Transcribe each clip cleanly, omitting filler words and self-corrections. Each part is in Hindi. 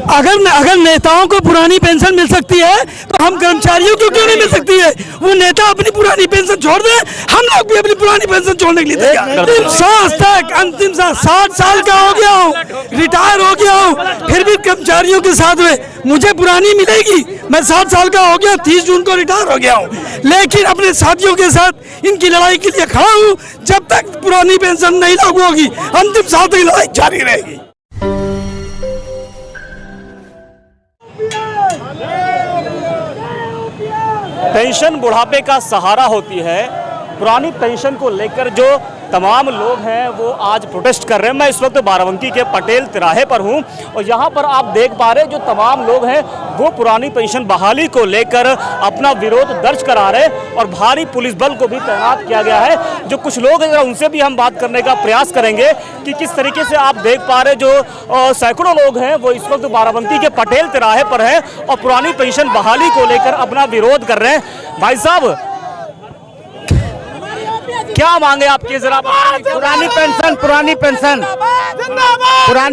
अगर नेताओं को पुरानी पेंशन मिल सकती है तो हम कर्मचारियों को क्यों नहीं मिल सकती है? वो नेता अपनी पुरानी पेंशन छोड़ दें, हम लोग भी अपनी पुरानी पेंशन छोड़ने के लिए तैयार। अंतिम सांस तक, अंतिम सांस, 60 साल का हो गया हूँ, रिटायर हो गया हूँ, फिर भी कर्मचारियों के साथ में मुझे पुरानी मिलेगी। मैं 60 साल का हो गया, 30 जून को रिटायर हो गया हूँ, लेकिन अपने साथियों के साथ इनकी लड़ाई के लिए खड़ा हूँ। जब तक पुरानी पेंशन नहीं लागू होगी, अंतिम सांस तक लड़ाई जारी रहेगी। पेंशन बुढ़ापे का सहारा होती है। पुरानी पेंशन को लेकर जो तमाम लोग हैं वो आज प्रोटेस्ट कर रहे हैं। मैं इस वक्त बाराबंकी के पटेल तिराहे पर हूं और यहां पर आप देख पा रहे हैं जो तमाम लोग हैं वो पुरानी पेंशन बहाली को लेकर अपना विरोध दर्ज करा रहे हैं और भारी पुलिस बल को भी तैनात किया गया है। जो कुछ लोग हैं उनसे भी हम बात करने का प्रयास करेंगे कि किस तरीके से आप देख पा रहे जो सैकड़ों लोग हैं वो इस वक्त बाराबंकी के पटेल तिराहे पर हैं और पुरानी पेंशन बहाली को लेकर अपना विरोध कर रहे हैं। भाई साहब, क्या मांगे आपकी? जरा पुरानी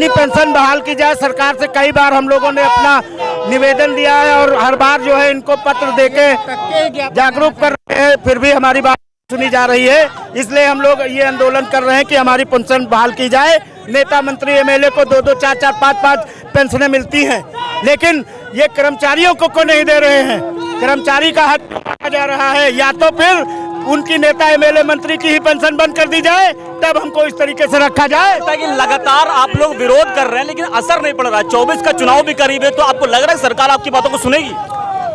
पेंशन बहाल की जाए। सरकार से कई बार हम लोगों ने अपना निवेदन दिया है और हर बार जो है इनको पत्र देके जागरूक कर रहे हैं, फिर भी हमारी बात सुनी जा रही है। इसलिए हम लोग ये आंदोलन कर रहे हैं कि हमारी पेंशन बहाल की जाए। नेता मंत्री एमएलए को 2-2, 4-4, 5-5 पेंशनें मिलती हैं, लेकिन ये कर्मचारियों को नहीं दे रहे हैं। कर्मचारी का हक मांगा जा रहा है, या तो फिर उनकी नेता एमएलए मंत्री की ही पेंशन बंद कर दी जाए, तब हमको इस तरीके से रखा जाए। कि लगातार आप लोग विरोध कर रहे हैं लेकिन असर नहीं पड़ रहा है। 24 का चुनाव भी करीब है, तो आपको लग रहा है सरकार आपकी बातों को सुनेगी?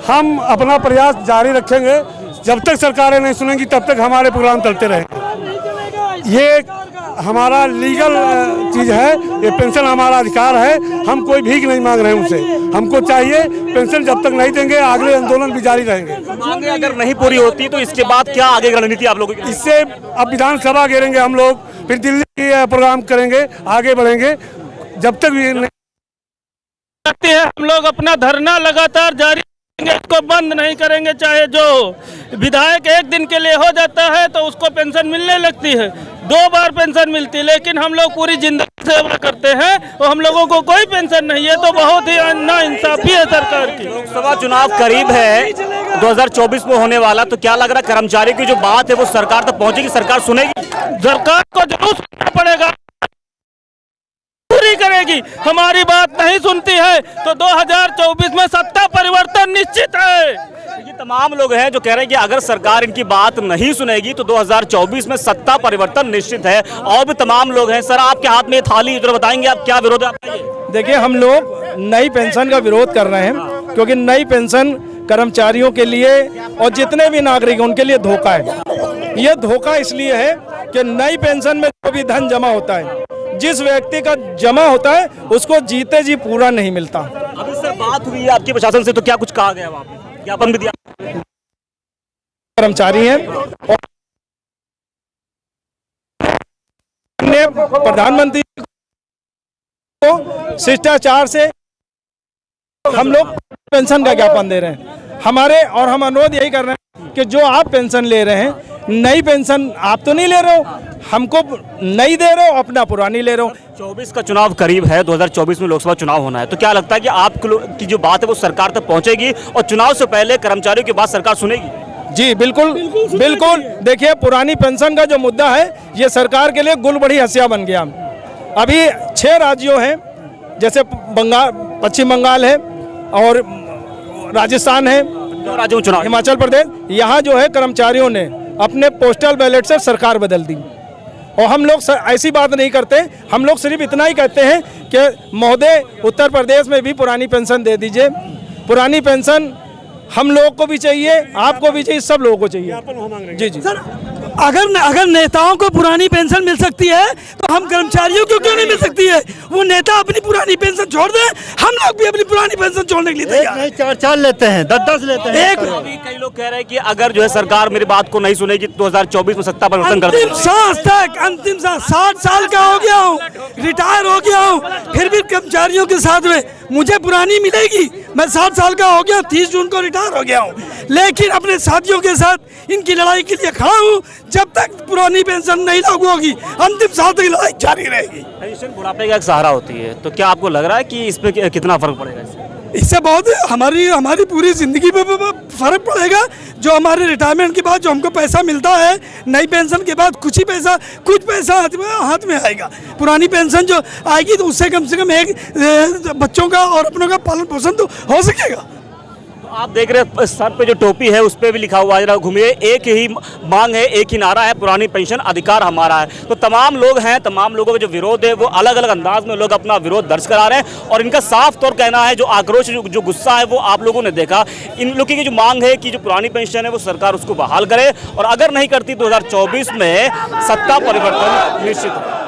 हम अपना प्रयास जारी रखेंगे। जब तक सरकारें नहीं सुनेंगी तब तक हमारे प्रोग्राम चलते रहेंगे। ये हमारा लीगल चीज है, ये पेंशन हमारा अधिकार है। हम कोई भीख नहीं मांग रहे हैं उनसे, हमको चाहिए पेंशन। जब तक नहीं देंगे आगे आंदोलन भी जारी रहेंगे। मांगे अगर नहीं पूरी होती तो इसके बाद क्या आगे रणनीति आप लोगों की? इससे अब विधानसभा घेरेंगे हम लोग, फिर दिल्ली की प्रोग्राम करेंगे, आगे बढ़ेंगे। जब तक भी है हम लोग अपना धरना लगातार जारी रखेंगे, इसको बंद नहीं करेंगे। चाहे जो विधायक एक दिन के लिए हो जाता है तो उसको पेंशन मिलने लगती है, 2 बार पेंशन मिलती है, लेकिन हम लोग पूरी जिंदगी सेवा करते हैं और हम लोगों को कोई पेंशन नहीं है, तो बहुत ही नाइंसाफी है सरकार की। लोकसभा चुनाव करीब है, 2024 में होने वाला, तो क्या लग रहा है कर्मचारी की जो बात है वो सरकार तक पहुंचेगी? सरकार सुनेगी? सरकार को जरूर सुनना पड़ेगा, पूरी करेगी। हमारी बात नहीं सुनती है तो 2024 में सत्ता परिवर्तन निश्चित है। ये तमाम लोग हैं जो कह रहे हैं कि अगर सरकार इनकी बात नहीं सुनेगी तो 2024 में सत्ता परिवर्तन निश्चित है। और भी तमाम लोग हैं। सर, आपके हाथ में थाली, जो बताएंगे आप क्या विरोध है आपका? देखिए, हम लोग नई पेंशन का विरोध कर रहे हैं क्योंकि नई पेंशन कर्मचारियों के लिए और जितने भी नागरिक उनके लिए धोखा है। यह धोखा इसलिए है कि नई पेंशन में जो भी धन जमा होता है, जिस व्यक्ति का जमा होता है उसको जीते जी पूरा नहीं मिलता। अभी सर बात हुई है आपके प्रशासन से, तो क्या कुछ कहा गया वहाँ पे? ज्ञापन भी दिया? कर्मचारी हैं और प्रधानमंत्री को शिष्टाचार से हम लोग पेंशन का ज्ञापन दे रहे हैं हमारे, और हम अनुरोध यही कर रहे हैं कि जो आप पेंशन ले रहे हैं, नई पेंशन आप तो नहीं ले रहे हो, हमको नई दे रहे हो, अपना पुरानी ले रहे हो। 24 का चुनाव करीब है, 2024 में लोकसभा चुनाव होना है, तो क्या लगता है कि आपकी जो बात है वो सरकार तक पहुंचेगी और चुनाव से पहले कर्मचारियों की बात सरकार सुनेगी? जी बिल्कुल बिल्कुल। देखिए, पुरानी पेंशन का जो मुद्दा है ये सरकार के लिए गुल बड़ी हंसिया बन गया। अभी 6 राज्यों हैं, जैसे पश्चिम बंगाल है और राजस्थान है, हिमाचल प्रदेश। यहाँ जो है कर्मचारियों ने अपने पोस्टल बैलेट से सरकार बदल दी और हम लोग ऐसी बात नहीं करते। हम लोग सिर्फ इतना ही कहते हैं कि महोदय, उत्तर प्रदेश में भी पुरानी पेंशन दे दीजिए। पुरानी पेंशन हम लोग को भी चाहिए, आपको भी चाहिए, सब लोगों को चाहिए। जी जी। अगर नेताओं को पुरानी पेंशन मिल सकती है तो हम कर्मचारियों को क्यों नहीं मिल सकती है? वो नेता अपनी पुरानी पेंशन छोड़ दें, हम लोग भी अपनी पुरानी पेंशन छोड़ने के लिए तैयार। नहीं, 4-4 लेते हैं, 10-10 लेते हैं। अभी कई लोग कह रहे हैं कि अगर जो है सरकार मेरी बात को नहीं सुनेगी तो 2024 में सत्ता परिवर्तन कर देगी। अंतिम सांस तक, अंतिम सांस, 60 साल का हो गया हूँ, रिटायर हो गया हूँ, फिर भी कर्मचारियों के साथ में मुझे पुरानी मिलेगी। मैं 60 साल का हो गया, 30 जून को रिटायर हो गया हूँ, लेकिन अपने साथियों के साथ इनकी लड़ाई के लिए खड़ा हूँ। जब तक पुरानी पेंशन नहीं लागू होगी, अंतिम सांस तक लड़ाई जारी रहेगी। पेंशन बुढ़ापे का एक सहारा होती है, तो क्या आपको लग रहा है कि इसमें कितना फर्क पड़ेगा इससे? इससे बहुत हमारी पूरी ज़िंदगी पे फ़र्क पड़ेगा। जो हमारे रिटायरमेंट के बाद जो हमको पैसा मिलता है, नई पेंशन के बाद कुछ पैसा हाथ में आएगा। पुरानी पेंशन जो आएगी तो उससे कम से कम एक बच्चों का और अपनों का पालन पोषण तो हो सकेगा। आप देख रहे हैं सर पे जो टोपी है उस पर भी लिखा हुआ है, जरा घूमिए, एक ही मांग है, एक ही नारा है, पुरानी पेंशन अधिकार हमारा है। तो तमाम लोग हैं, तमाम लोगों का जो विरोध है वो अलग अलग अंदाज में लोग अपना विरोध दर्ज करा रहे हैं और इनका साफ तौर कहना है, जो आक्रोश जो गुस्सा है वो आप लोगों ने देखा। इन लोगों की जो मांग है कि जो पुरानी पेंशन है वो सरकार उसको बहाल करे और अगर नहीं करती 2024 में सत्ता परिवर्तन निश्चित है।